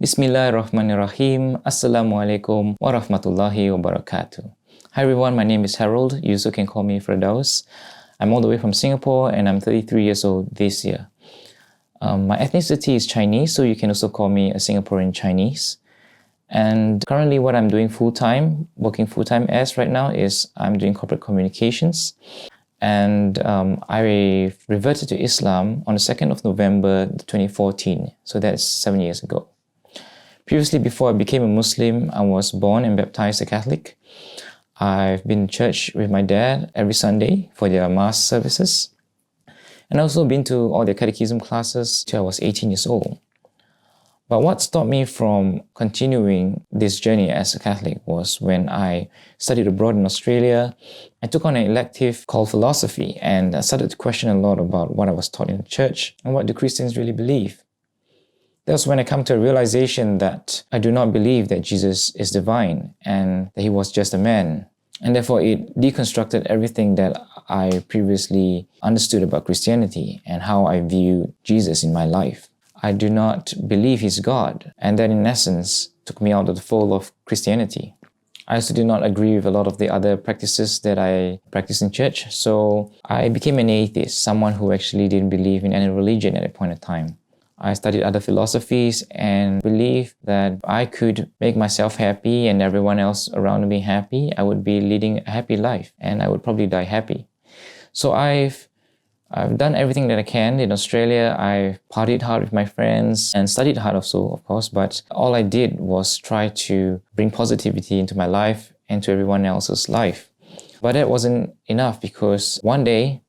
Bismillahirrahmanirrahim. Assalamualaikum warahmatullahi wabarakatuh. Hi everyone, my name is Herald. You also can call me Firdaus. I'm all the way from Singapore and I'm 33 years old this year. My ethnicity is Chinese, so you can also call me a Singaporean Chinese. And currently what I'm doing working full-time as right now is I'm doing corporate communications. And I reverted to Islam on the 2nd of November 2014, so that's 7 years ago. Previously, before I became a Muslim, I was born and baptized a Catholic. I've been to church with my dad every Sunday for their mass services. And I've also been to all their catechism classes till I was 18 years old. But what stopped me from continuing this journey as a Catholic was when I studied abroad in Australia. I took on an elective called philosophy and I started to question a lot about what I was taught in the church and what do Christians really believe. That's when I come to a realization that I do not believe that Jesus is divine and that he was just a man. And therefore it deconstructed everything that I previously understood about Christianity and how I view Jesus in my life. I do not believe he's God, and that in essence took me out of the fold of Christianity. I also did not agree with a lot of the other practices that I practice in church, so I became an atheist, someone who actually didn't believe in any religion at that point in time. I studied other philosophies and believed that I could make myself happy and everyone else around me happy. I would be leading a happy life and I would probably die happy. So I've done everything that I can. In Australia, I partied hard with my friends and studied hard also, of course, but all I did was try to bring positivity into my life and to everyone else's life. But that wasn't enough because one day,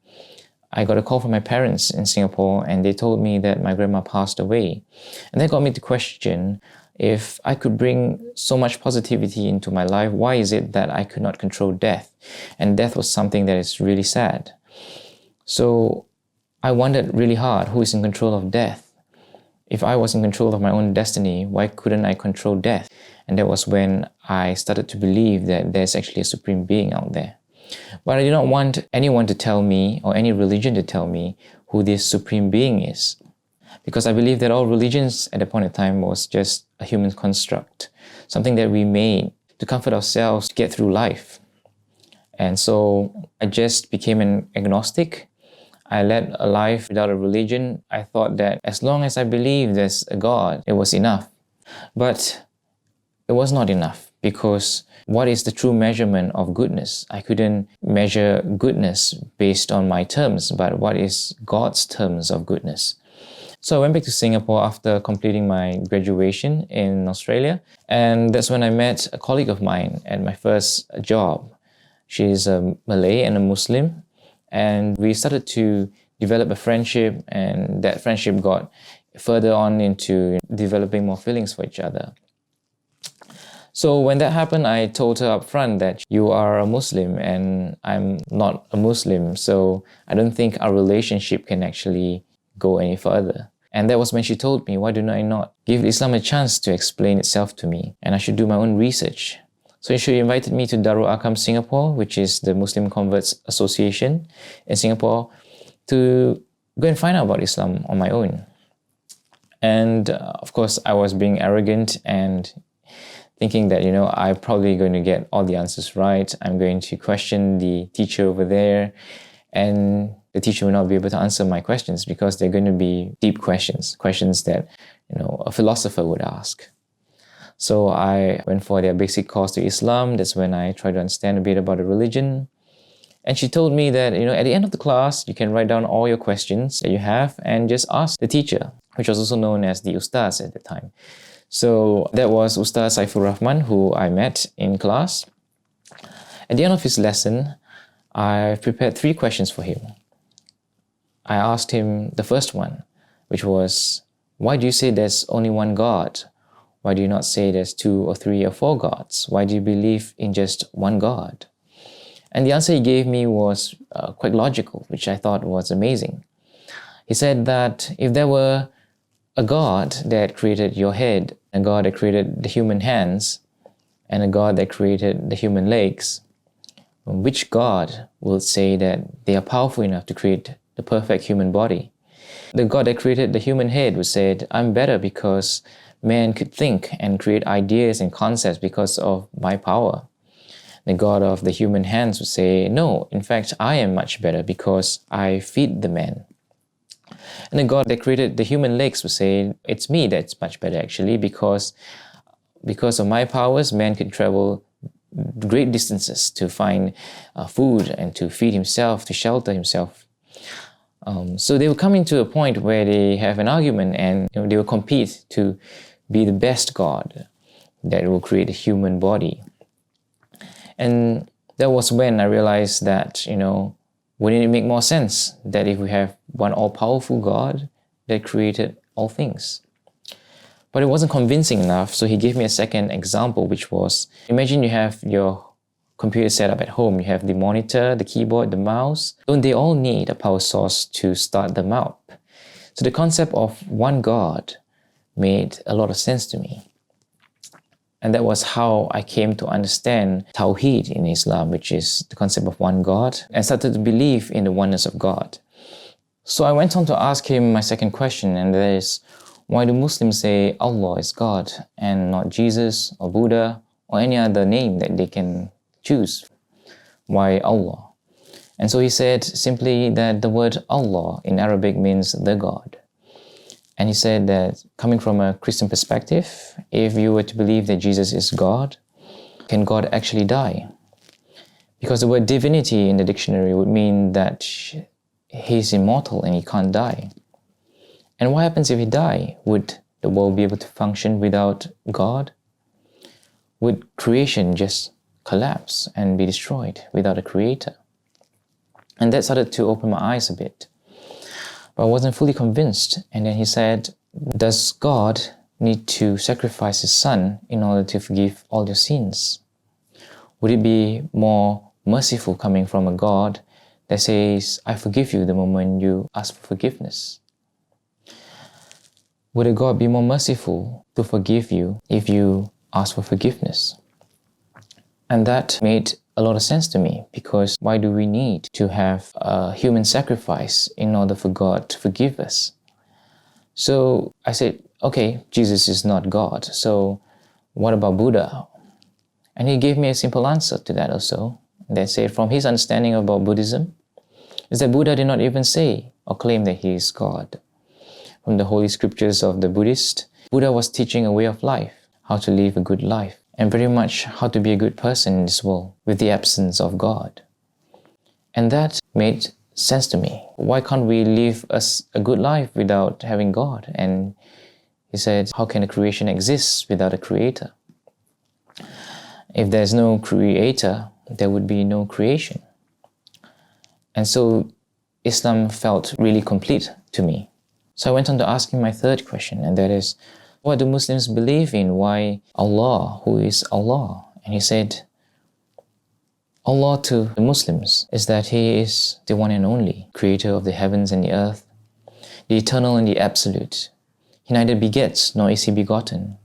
I got a call from my parents in Singapore and they told me that my grandma passed away. And that got me to question, if I could bring so much positivity into my life, why is it that I could not control death? And death was something that is really sad. So I wondered really hard, who is in control of death? If I was in control of my own destiny, why couldn't I control death? And that was when I started to believe that there's actually a supreme being out there. But I did not want anyone to tell me, or any religion to tell me, who this supreme being is. Because I believe that all religions at that point in time was just a human construct, something that we made to comfort ourselves to get through life. And so I just became an agnostic. I led a life without a religion. I thought that as long as I believed there's a God, it was enough. But it was not enough, because what is the true measurement of goodness? I couldn't measure goodness based on my terms, but what is God's terms of goodness? So I went back to Singapore after completing my graduation in Australia, and that's when I met a colleague of mine at my first job. She's a Malay and a Muslim, and we started to develop a friendship, and that friendship got further on into developing more feelings for each other. So when that happened, I told her up front that you are a Muslim and I'm not a Muslim, so I don't think our relationship can actually go any further. And that was when she told me, why do I not give Islam a chance to explain itself to me, and I should do my own research. So she invited me to Darul Arqam Singapore, which is the Muslim Converts Association in Singapore, to go and find out about Islam on my own. And of course, I was being arrogant and thinking that, I'm probably going to get all the answers right. I'm going to question the teacher over there, and the teacher will not be able to answer my questions because they're going to be deep questions that, a philosopher would ask. So I went for their basic course to Islam. That's when I tried to understand a bit about the religion. And she told me that, at the end of the class, you can write down all your questions that you have and just ask the teacher, which was also known as the Ustaz at the time. So that was Ustaz Saifur Rahman, who I met in class. At the end of his lesson, I prepared 3 questions for him. I asked him the first one, which was, why do you say there's only one God? Why do you not say there's 2 or 3 or 4 gods? Why do you believe in just one God? And the answer he gave me was quite logical, which I thought was amazing. He said that if there were a God that created your head, a God that created the human hands, and a God that created the human legs, which God will say that they are powerful enough to create the perfect human body? the God that created the human head would say, I'm better because man could think and create ideas and concepts because of my power. The God of the human hands would say, no, in fact, I am much better because I feed the man. And the God that created the human legs would say, it's me that's much better actually because of my powers, man can travel great distances to find food and to feed himself, to shelter himself. So they will come into a point where they have an argument and they will compete to be the best God that will create a human body. And that was when I realized that, wouldn't it make more sense that if we have one all-powerful God that created all things? But it wasn't convincing enough, so he gave me a second example, which was, imagine you have your computer set up at home. You have the monitor, the keyboard, the mouse. Don't they all need a power source to start them up? So the concept of one God made a lot of sense to me. And that was how I came to understand Tawheed in Islam, which is the concept of one God, and started to believe in the oneness of God. So I went on to ask him my second question, and that is, why do Muslims say Allah is God and not Jesus or Buddha or any other name that they can choose? Why Allah? And so he said simply that the word Allah in Arabic means the God. And he said that coming from a Christian perspective, if you were to believe that Jesus is God, can God actually die? Because the word divinity in the dictionary would mean that he's immortal and he can't die. And what happens if he die? Would the world be able to function without God? Would creation just collapse and be destroyed without a creator? And that started to open my eyes a bit. But I wasn't fully convinced. And then he said, does God need to sacrifice his son in order to forgive all your sins? Would it be more merciful coming from a God that says, I forgive you the moment you ask for forgiveness? Would a God be more merciful to forgive you if you ask for forgiveness? And that made a lot of sense to me, because why do we need to have a human sacrifice in order for God to forgive us? So I said, okay, Jesus is not God, so what about Buddha? And he gave me a simple answer to that also. They said from his understanding about Buddhism, is that Buddha did not even say or claim that he is God. From the holy scriptures of the Buddhist, Buddha was teaching a way of life, how to live a good life, and very much how to be a good person in this world with the absence of God. And that made sense to me. Why can't we live a good life without having God? And he said, how can a creation exist without a creator? If there's no creator, there would be no creation. And so Islam felt really complete to me. So I went on to ask him my third question, and that is, what do Muslims believe in? Why Allah? Who is Allah? And he said, Allah to the Muslims is that He is the one and only, creator of the heavens and the earth, the eternal and the absolute. He neither begets nor is He begotten.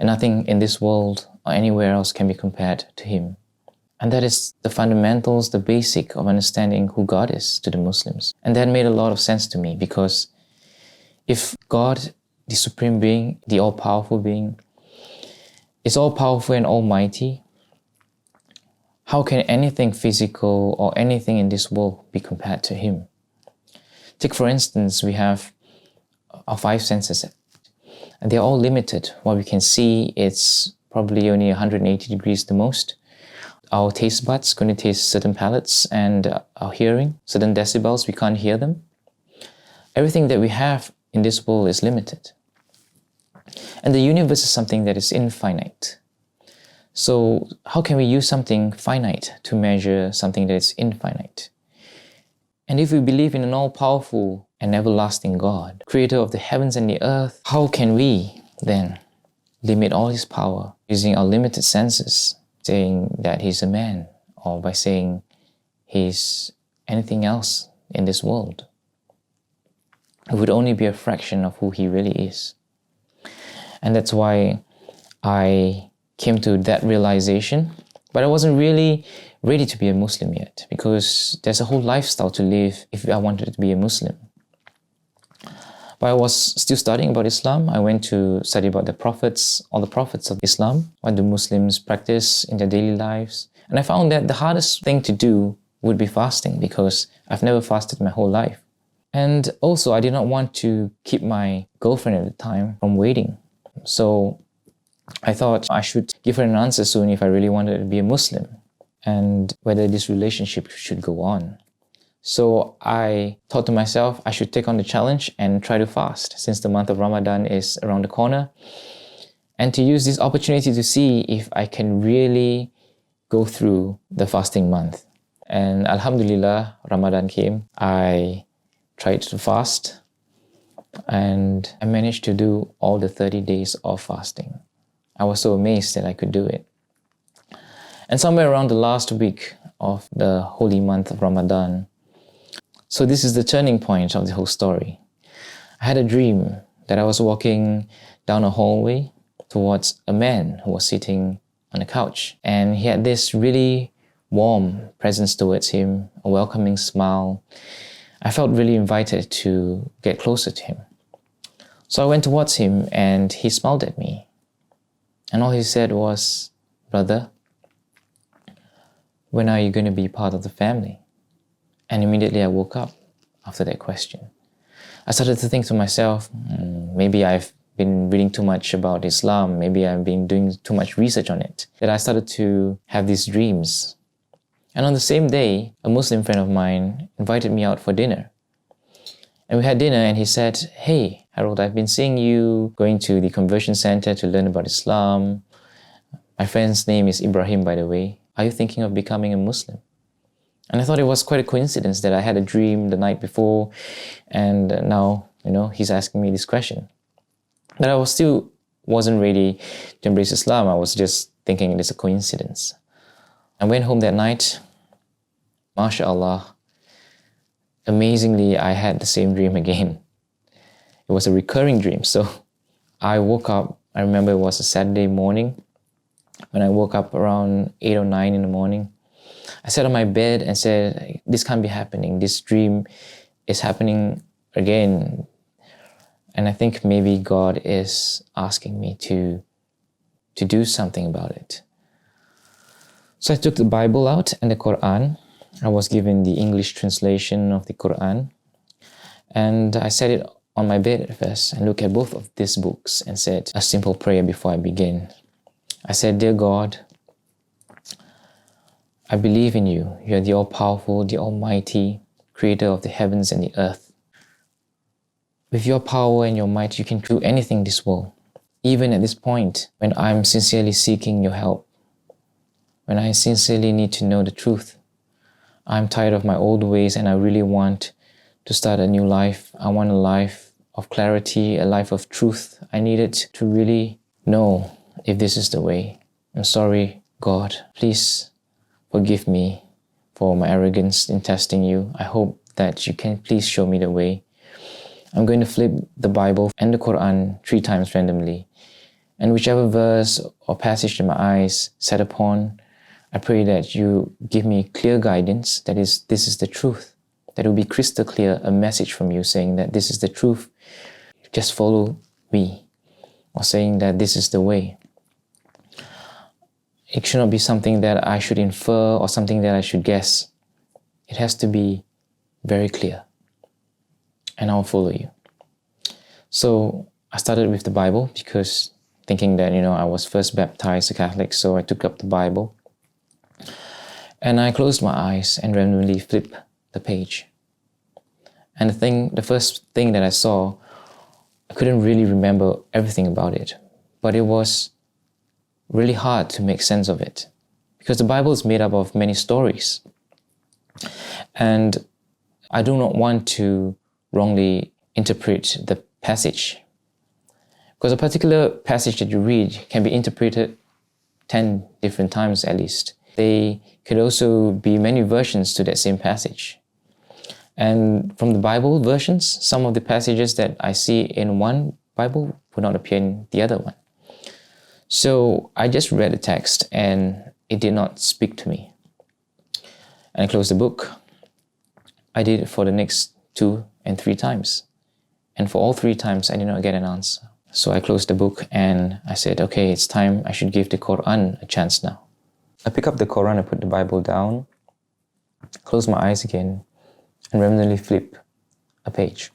And nothing in this world or anywhere else can be compared to Him. And that is the fundamentals, the basic of understanding who God is to the Muslims. And that made a lot of sense to me, because if God, the Supreme Being, the all-powerful Being, is all-powerful and almighty, how can anything physical or anything in this world be compared to Him? Take for instance, we have our five senses, and they're all limited. What we can see, it's probably only 180 degrees the most. Our taste buds going to taste certain palates, and our hearing, certain decibels, we can't hear them. Everything that we have in this world is limited. And the universe is something that is infinite. So how can we use something finite to measure something that is infinite? And if we believe in an all-powerful and everlasting God, creator of the heavens and the earth, how can we then limit all His power using our limited senses, saying that He's a man, or by saying He's anything else in this world? It would only be a fraction of who He really is. And that's why I came to that realization. But I wasn't really ready to be a Muslim yet, because there's a whole lifestyle to live if I wanted to be a Muslim. While I was still studying about Islam, I went to study about the prophets, all the prophets of Islam, what do Muslims practice in their daily lives. And I found that the hardest thing to do would be fasting, because I've never fasted my whole life. And also, I did not want to keep my girlfriend at the time from waiting. So I thought I should give her an answer soon if I really wanted to be a Muslim, and whether this relationship should go on. So I thought to myself, I should take on the challenge and try to fast, since the month of Ramadan is around the corner, and to use this opportunity to see if I can really go through the fasting month. And Alhamdulillah, Ramadan came. I tried to fast, and I managed to do all the 30 days of fasting. I was so amazed that I could do it. And somewhere around the last week of the holy month of Ramadan, so this is the turning point of the whole story. I had a dream that I was walking down a hallway towards a man who was sitting on a couch. And he had this really warm presence towards him, a welcoming smile. I felt really invited to get closer to him. So I went towards him and he smiled at me. And all he said was, "Brother, when are you going to be part of the family?" And immediately I woke up after that question. I started to think to myself, maybe I've been reading too much about Islam, maybe I've been doing too much research on it, that I started to have these dreams. And on the same day, a Muslim friend of mine invited me out for dinner. And we had dinner and he said, "Hey, Harold, I've been seeing you going to the conversion center to learn about Islam. My friend's name is Ibrahim, by the way. Are you thinking of becoming a Muslim?" And I thought it was quite a coincidence that I had a dream the night before, and now, he's asking me this question. But I wasn't ready to embrace Islam. I was just thinking it is a coincidence. I went home that night. MashaAllah, amazingly, I had the same dream again. It was a recurring dream. So I woke up, I remember it was a Saturday morning. When I woke up around 8 or 9 in the morning, I sat on my bed and said, this can't be happening. This dream is happening again. And I think maybe God is asking me to do something about it. So I took the Bible out and the Quran. I was given the English translation of the Quran. And I set it on my bed at first and looked at both of these books and said a simple prayer before I begin. I said, "Dear God, I believe in you. You are the all-powerful, the almighty, creator of the heavens and the earth. With your power and your might, you can do anything in this world. Even at this point, when I'm sincerely seeking your help, when I sincerely need to know the truth, I'm tired of my old ways and I really want to start a new life. I want a life of clarity, a life of truth. I needed to really know if this is the way. I'm sorry, God. Please forgive me for my arrogance in testing you. I hope that you can please show me the way. I'm going to flip the Bible and the Quran 3 times randomly. And whichever verse or passage that my eyes set upon, I pray that you give me clear guidance, that is, this is the truth. That it will be crystal clear, a message from you saying that this is the truth. Just follow me. Or saying that this is the way. It should not be something that I should infer or something that I should guess. It has to be very clear. And I'll follow you. So I started with the Bible because thinking that, I was first baptized a Catholic, so I took up the Bible. And I closed my eyes and randomly flipped the page. And the first thing that I saw, I couldn't really remember everything about it, but it was really hard to make sense of it because the Bible is made up of many stories. And I do not want to wrongly interpret the passage because a particular passage that you read can be interpreted 10 different times at least. They could also be many versions to that same passage. And from the Bible versions, some of the passages that I see in one Bible would not appear in the other one. So I just read the text and it did not speak to me. And I closed the book. I did it for the next 2 and 3 times. And for all 3 times, I did not get an answer. So I closed the book and I said, okay, it's time. I should give the Quran a chance now. I pick up the Quran, I put the Bible down, close my eyes again, and randomly flip a page.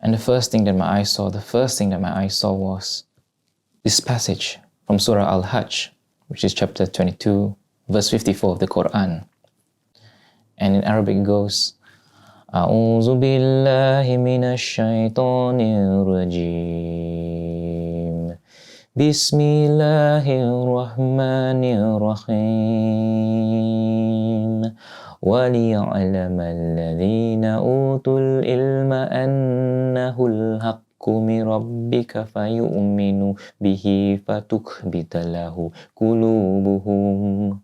And the first thing that my eyes saw was this passage from Surah Al-Hajj, which is chapter 22, verse 54 of the Quran. And in Arabic it goes, أعوذ بالله من الشيطان الرجيم بسم الله الرحمن الرحيم وليعلم الذين أوتوا العلم أنه الحق من ربك فيؤمنوا به فتخبت له قلوبهم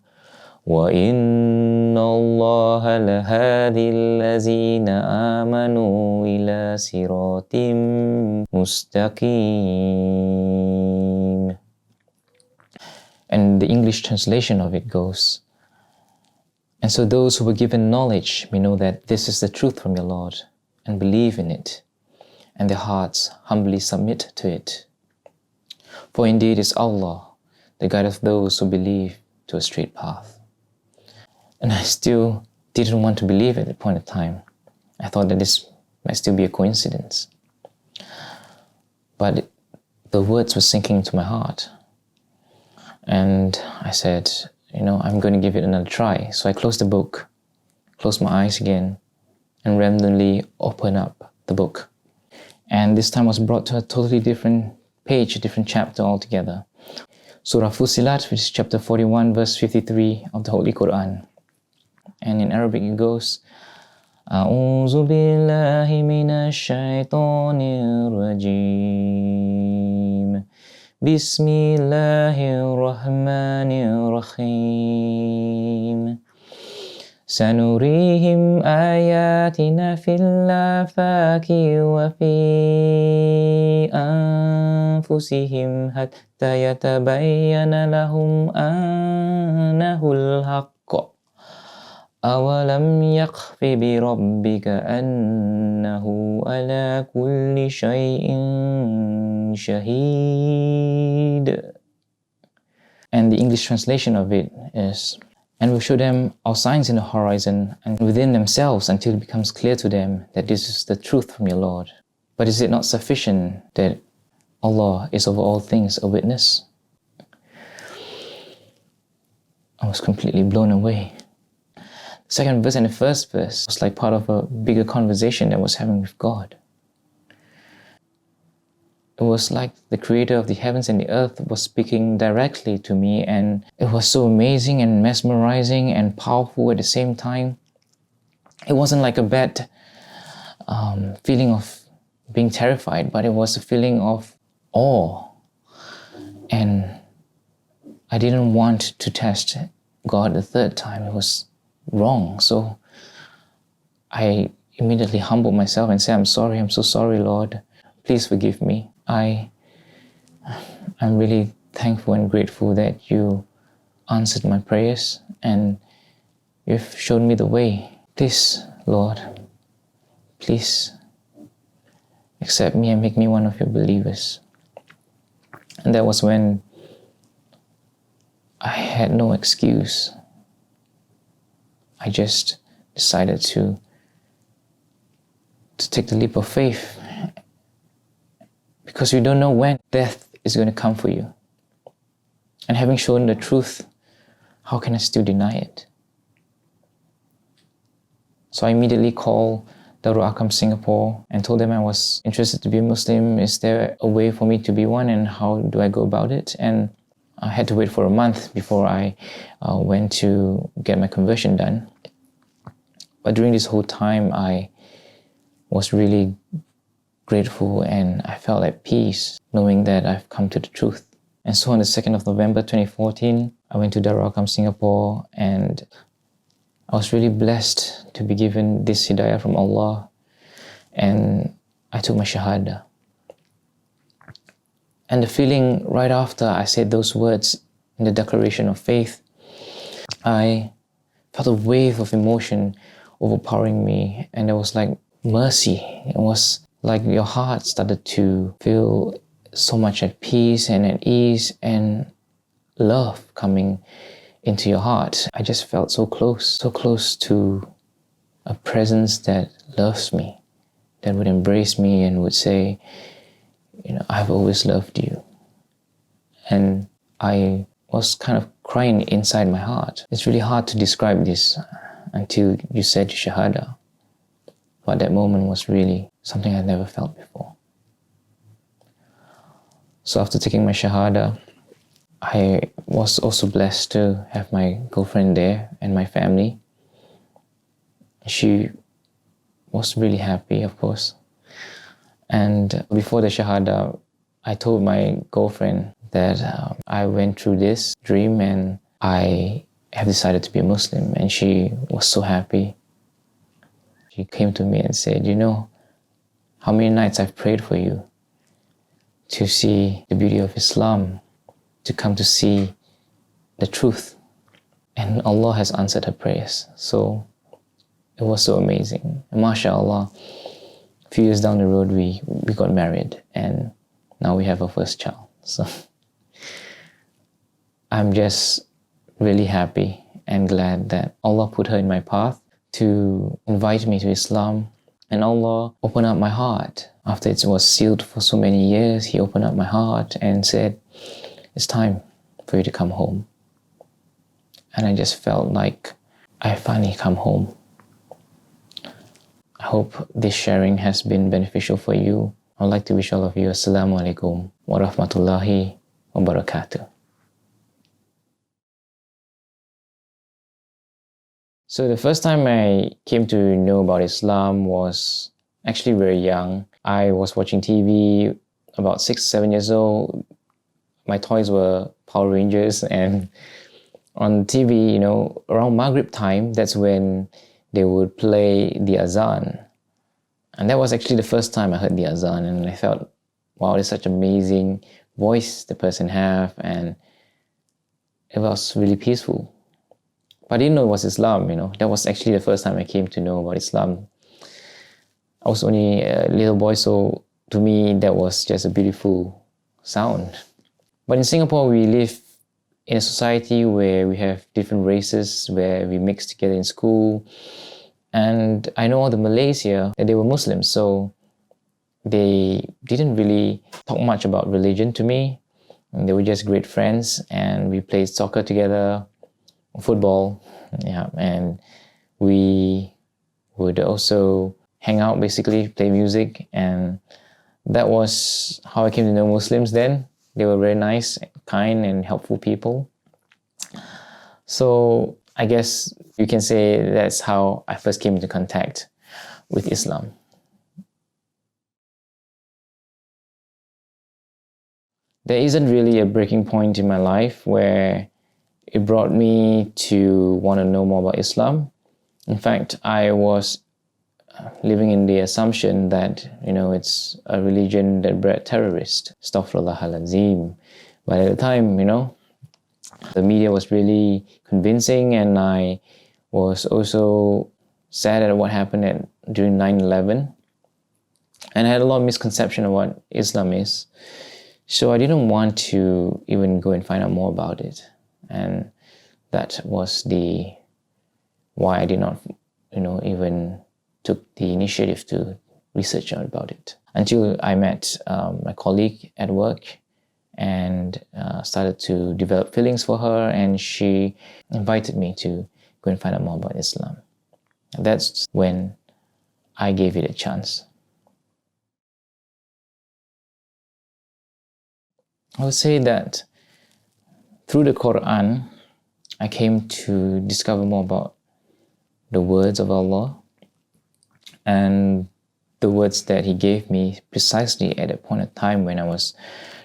وإن الله لهادي الذين آمنوا إلى صراط مستقيم. And the English translation of it goes, and so those who were given knowledge may know that this is the truth from your Lord and believe in it, and their hearts humbly submit to it. For indeed it's Allah, the guide of those who believe to a straight path. And I still didn't want to believe at that point in time. I thought that this might still be a coincidence. But the words were sinking into my heart. And I said, I'm going to give it another try. So I closed the book, closed my eyes again, and randomly opened up the book. And this time I was brought to a totally different page, a different chapter altogether. Surah Fussilat, which is chapter 41, verse 53 of the Holy Quran. And in Arabic it goes, أعوذ بالله من الشيطان الرجيم بسم الله الرحمن الرحيم سنريهم آياتنا في الآفاق وفي أنفسهم حتى يتبين لهم أنه الحق أولم يكف بربك أنه على كل شيء شهيد. And the English translation of it is, and we'll show them our signs in the horizon and within themselves until it becomes clear to them that this is the truth from your Lord. But is it not sufficient that Allah is over all things a witness? I was completely blown away. The second verse and the first verse was like part of a bigger conversation that I was having with God. It was like the creator of the heavens and the earth was speaking directly to me, and it was so amazing and mesmerizing and powerful at the same time. It wasn't like a bad feeling of being terrified, but it was a feeling of awe. And I didn't want to test God the third time. It was wrong. So I immediately humbled myself and said, I'm sorry, I'm so sorry, Lord. Please forgive me. I'm really thankful and grateful that you answered my prayers and you've shown me the way. Please, Lord, please accept me and make me one of your believers. And that was when I had no excuse. I just decided to take the leap of faith, because you don't know when death is going to come for you. And having shown the truth, how can I still deny it? So I immediately called Darul Arqam Singapore and told them I was interested to be a Muslim. Is there a way for me to be one, and how do I go about it? And I had to wait for a month before I went to get my conversion done. But during this whole time, I was really grateful and I felt at peace knowing that I've come to the truth. And so on the 2nd of November 2014, I went to Darul Arqam Singapore, and I was really blessed to be given this hidayah from Allah, and I took my shahada. And the feeling right after I said those words in the declaration of faith, I felt a wave of emotion overpowering me, and it was like mercy. It was like your heart started to feel so much at peace and at ease and love coming into your heart. I just felt so close to a presence that loves me, that would embrace me and would say, I've always loved you. And I was kind of crying inside my heart. It's really hard to describe this until you said your Shahada. But that moment was really something I'd never felt before. So after taking my Shahada, I was also blessed to have my girlfriend there and my family. She was really happy, of course. And before the Shahada, I told my girlfriend that I went through this dream and I have decided to be a Muslim. And she was so happy. She came to me and said, how many nights I've prayed for you to see the beauty of Islam, to come to see the truth. And Allah has answered her prayers. So it was so amazing. And mashallah, a few years down the road, we got married and now we have our first child. So I'm just really happy and glad that Allah put her in my path to invite me to Islam. And Allah opened up my heart. After it was sealed for so many years, He opened up my heart and said, it's time for you to come home. And I just felt like I finally come home. I hope this sharing has been beneficial for you. I'd like to wish all of you Assalamu alaikum wa rahmatullahi wa barakatuh. So the first time I came to know about Islam was actually very young. I was watching TV about 6, 7 years old. My toys were Power Rangers, and on TV, around Maghrib time, that's when they would play the Azan. And that was actually the first time I heard the Azan, and I felt, wow, there's such amazing voice the person have, and it was really peaceful. But I didn't know it was Islam, That was actually the first time I came to know about Islam. I was only a little boy, so to me, that was just a beautiful sound. But in Singapore, we live in a society where we have different races, where we mix together in school. And I know all the Malays here, that they were Muslims, so they didn't really talk much about religion to me. And they were just great friends, and we played soccer together, football, and we would also hang out, basically, play music, and that was how I came to know Muslims then. They were very nice, kind, and helpful people. So I guess you can say that's how I first came into contact with Islam. There isn't really a breaking point in my life where it brought me to want to know more about Islam. In fact, I was living in the assumption that, it's a religion that bred terrorists. Astaghfirullah al-Azim. But at the time, the media was really convincing, and I was also sad at what happened during 9/11. And I had a lot of misconception of what Islam is. So I didn't want to even go and find out more about it. And that was why I did not, even took the initiative to research out about it. Until I met my colleague at work and started to develop feelings for her, and she invited me to go and find out more about Islam. And that's when I gave it a chance. I would say that through the Quran, I came to discover more about the words of Allah and the words that He gave me precisely at a point of time when I was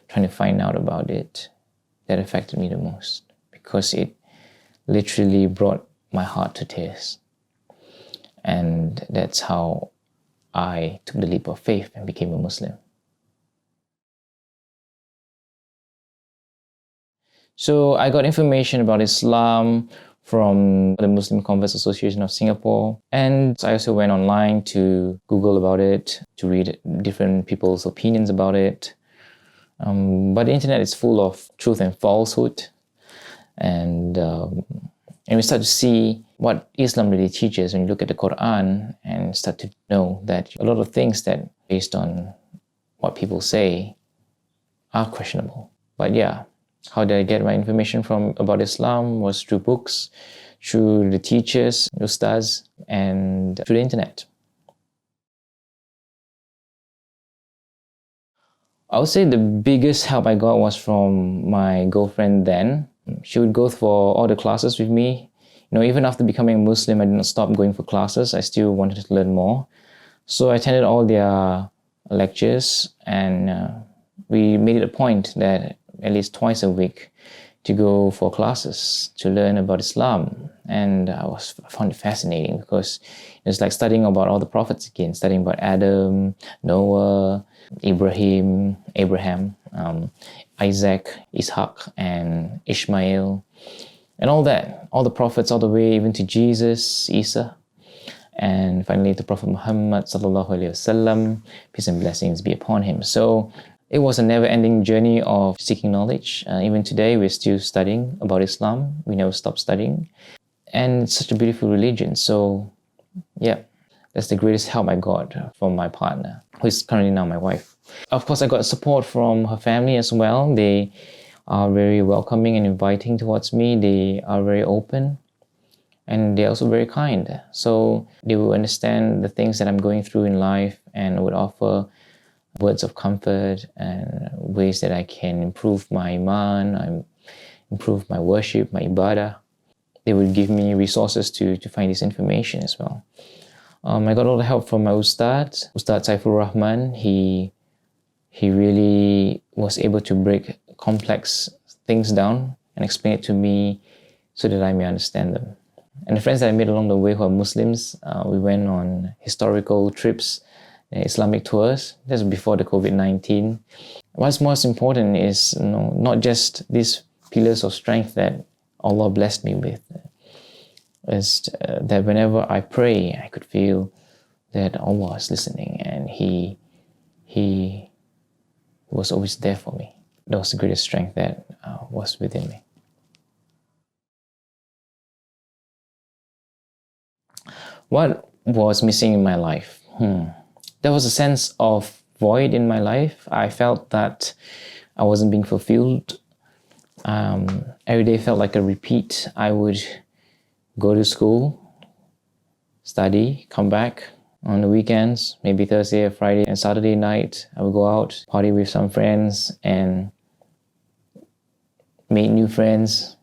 trying to find out about it, that affected me the most, because it literally brought my heart to tears. And that's how I took the leap of faith and became a Muslim. So I got information about Islam from the Muslim Converts Association of Singapore. And I also went online to Google about it, to read different people's opinions about it. But the internet is full of truth and falsehood. And we start to see what Islam really teaches when you look at the Quran and start to know that a lot of things that based on what people say are questionable. But yeah, how did I get my information about Islam was through books, through the teachers, ustaz, and through the internet. I would say the biggest help I got was from my girlfriend then. She would go for all the classes with me. Even after becoming a Muslim, I did not stop going for classes. I still wanted to learn more. So I attended all their lectures, and we made it a point that at least twice a week to go for classes to learn about Islam. And I found it fascinating because it's like studying about all the prophets again, studying about Adam, Noah, Abraham, Isaac, Ishaq, and Ishmael, and all that, all the prophets, all the way even to Jesus, Isa, and finally to Prophet Muhammad sallallahu alaihi wasallam, peace and blessings be upon him. So it was a never-ending journey of seeking knowledge. Even today, we're still studying about Islam. We never stop studying, and it's such a beautiful religion. So yeah, that's the greatest help I got from my partner, who is currently now my wife. Of course, I got support from her family as well. They are very welcoming and inviting towards me. They are very open, and they're also very kind. So they will understand the things that I'm going through in life and would offer words of comfort and ways that I can improve my iman, improve my worship, my ibadah. They would give me resources to find this information as well. I got all the help from my Ustad Saifur Rahman. He really was able to break complex things down and explain it to me so that I may understand them. And the friends that I made along the way who are Muslims, we went on historical trips, Islamic tours. That's before the COVID-19. What's most important is not just these pillars of strength that Allah blessed me with, is that whenever I pray, I could feel that Allah is listening, and He was always there for me. That was the greatest strength that was within me. What was missing in my life? There was a sense of void in my life. I felt that I wasn't being fulfilled. Every day felt like a repeat. I would go to school, study, come back on the weekends, maybe Thursday or Friday and Saturday night. I would go out, party with some friends, and make new friends.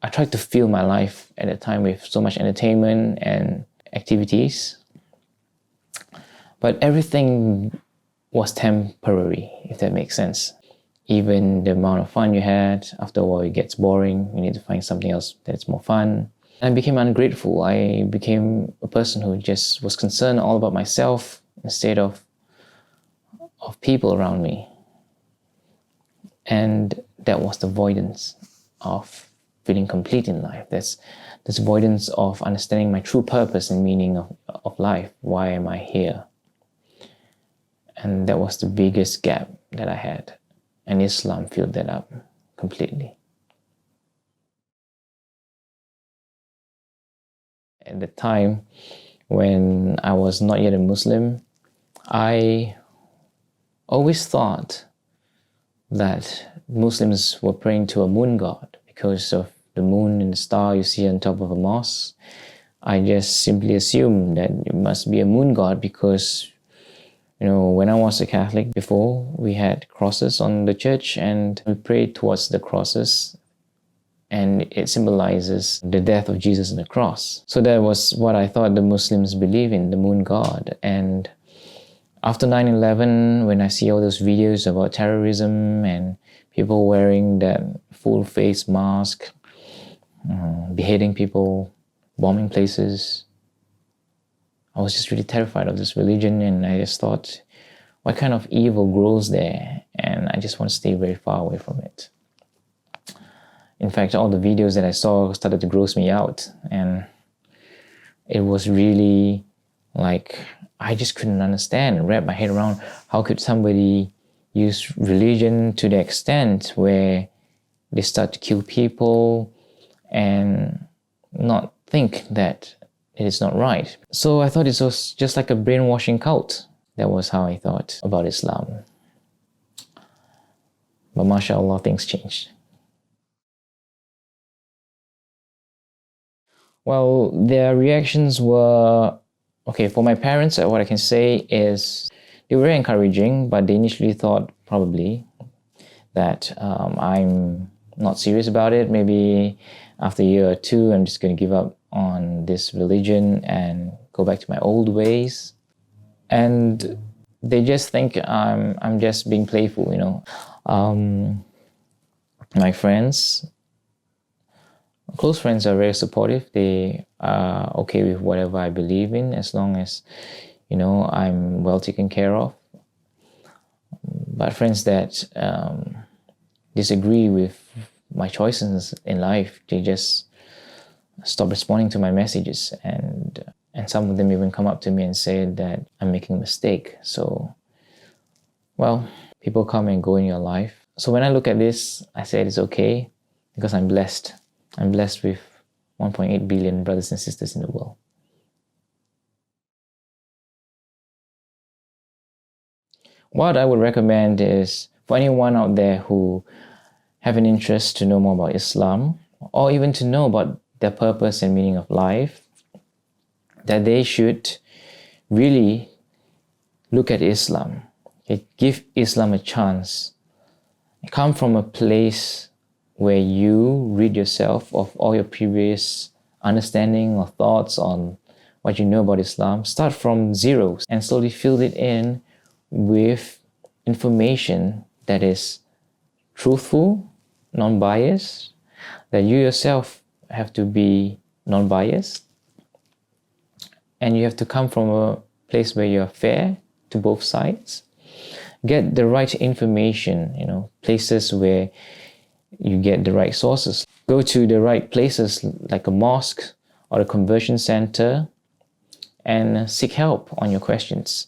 I tried to fill my life at the time with so much entertainment and activities, but everything was temporary, if that makes sense. Even the amount of fun you had, after a while it gets boring. You need to find something else that's more fun. I became ungrateful. I became a person who just was concerned all about myself instead of people around me. And that was the avoidance of feeling complete in life. That's this avoidance of understanding my true purpose and meaning of life. Why am I here? And that was the biggest gap that I had. And Islam filled that up completely. At the time when I was not yet a Muslim, I always thought that Muslims were praying to a moon god because of the moon and the star you see on top of a mosque. I just simply assumed that it must be a moon god because, when I was a Catholic before, we had crosses on the church and we prayed towards the crosses, and it symbolizes the death of Jesus on the cross. So that was what I thought the Muslims believe in, the moon god. And after 9/11, when I see all those videos about terrorism and people wearing that full face mask, beheading people, bombing places, I was just really terrified of this religion, and I just thought, what kind of evil grows there? And I just want to stay very far away from it. In fact, all the videos that I saw started to gross me out, and it was really like I just couldn't understand and wrap my head around how could somebody use religion to the extent where they start to kill people and not think that it is not right. So I thought it was just like a brainwashing cult. That was how I thought about Islam. But mashallah, things changed. Well, their reactions were, okay, for my parents, what I can say is they were encouraging, but they initially thought probably that I'm not serious about it. Maybe after a year or two, I'm just going to give up on this religion and go back to my old ways. And they just think I'm just being playful, you know. My friends, close friends are very supportive. They are okay with whatever I believe in as long as, you know, I'm well taken care of. But friends that disagree with my choices in life, they just stop responding to my messages, and some of them even come up to me and say that I'm making a mistake. So, well, people come and go in your life. So when I look at this, I said it's okay because I'm blessed. I'm blessed with 1.8 billion brothers and sisters in the world. What I would recommend is for anyone out there who have an interest to know more about Islam, or even to know about their purpose and meaning of life, that they should really look at Islam. Okay? Give Islam a chance. Come from a place where you rid yourself of all your previous understanding or thoughts on what you know about Islam. Start from zero and slowly fill it in with information that is truthful, non-biased, that you yourself have to be non-biased, and you have to come from a place where you're fair to both sides. Get the right information, you know, places where you get the right sources. Go to the right places like a mosque or a conversion center and seek help on your questions.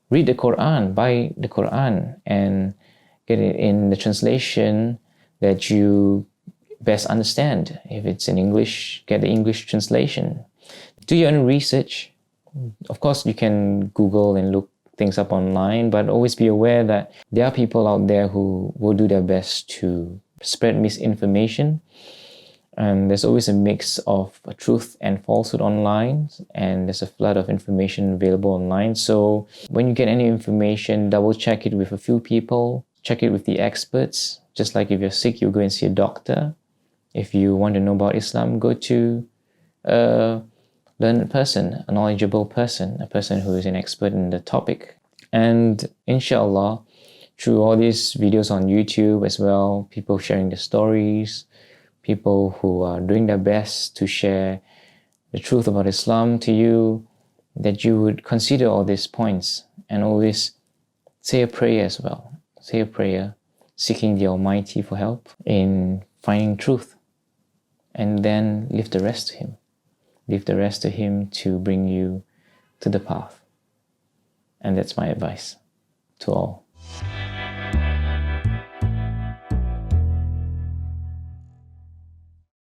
Read the Quran, buy the Quran, and get it in the translation that you best understand. If it's in English, get the English translation. Do your own research. Of course, you can Google and look things up online, but always be aware that there are people out there who will do their best to spread misinformation. And there's always a mix of truth and falsehood online, and there's a flood of information available online. So when you get any information, double check it with a few people, check it with the experts. Just like if you're sick, you go and see a doctor. If you want to know about Islam, go to a learned person, a knowledgeable person, a person who is an expert in the topic. And inshallah, through all these videos on YouTube as well, people sharing their stories, people who are doing their best to share the truth about Islam to you, that you would consider all these points and always say a prayer as well. Say a prayer, seeking the Almighty for help in finding truth, and then leave the rest to Him. Leave the rest to Him to bring you to the path. And that's my advice to all.